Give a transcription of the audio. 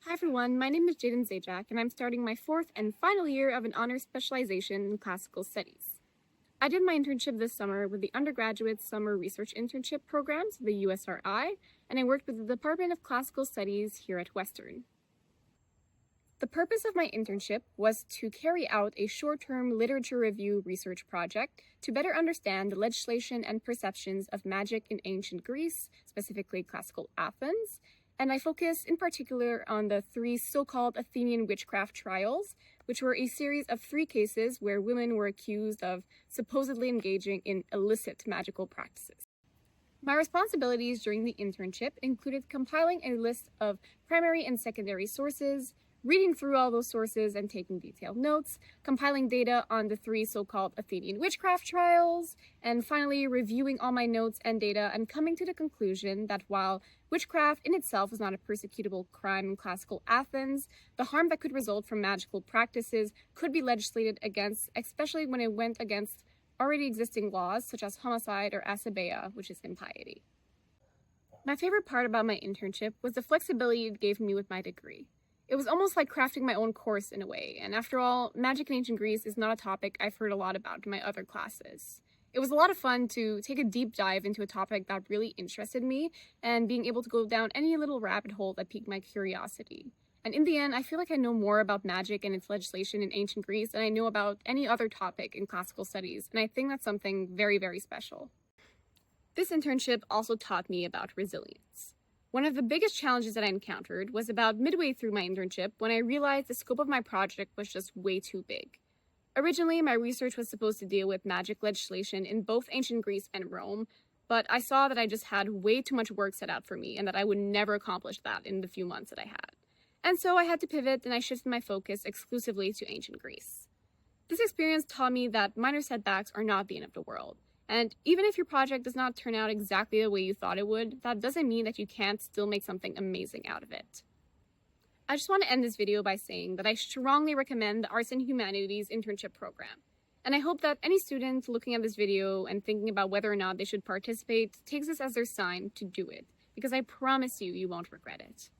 Hi everyone, my name is Jadyn Zajac, and I'm starting my fourth and final year of an honors specialization in classical studies. I did my internship this summer with the Undergraduate Summer Research Internship Programs, the USRI, and I worked with the Department of Classical Studies here at Western. The purpose of my internship was to carry out a short-term literature review research project to better understand the legislation and perceptions of magic in ancient Greece, specifically classical Athens, and I focused in particular on the three so-called Athenian witchcraft trials, which were a series of 3 cases where women were accused of supposedly engaging in illicit magical practices. My responsibilities during the internship included compiling a list of primary and secondary sources, reading through all those sources and taking detailed notes, compiling data on the 3 so-called Athenian witchcraft trials, and finally reviewing all my notes and data and coming to the conclusion that while witchcraft in itself was not a persecutable crime in classical Athens, the harm that could result from magical practices could be legislated against, especially when it went against already existing laws such as homicide or asabeia, which is impiety. My favorite part about my internship was the flexibility it gave me with my degree. It was almost like crafting my own course in a way, and after all, magic in ancient Greece is not a topic I've heard a lot about in my other classes. It was a lot of fun to take a deep dive into a topic that really interested me, and being able to go down any little rabbit hole that piqued my curiosity. And in the end, I feel like I know more about magic and its legislation in ancient Greece than I know about any other topic in classical studies, and I think that's something very, very special. This internship also taught me about resilience. One of the biggest challenges that I encountered was about midway through my internship when I realized the scope of my project was just way too big. Originally, my research was supposed to deal with magic legislation in both ancient Greece and Rome, but I saw that I just had way too much work set out for me and that I would never accomplish that in the few months that I had. And so I had to pivot and I shifted my focus exclusively to ancient Greece. This experience taught me that minor setbacks are not the end of the world. And even if your project does not turn out exactly the way you thought it would, that doesn't mean that you can't still make something amazing out of it. I just want to end this video by saying that I strongly recommend the Arts and Humanities internship program. And I hope that any student looking at this video and thinking about whether or not they should participate takes this as their sign to do it, because I promise you, you won't regret it.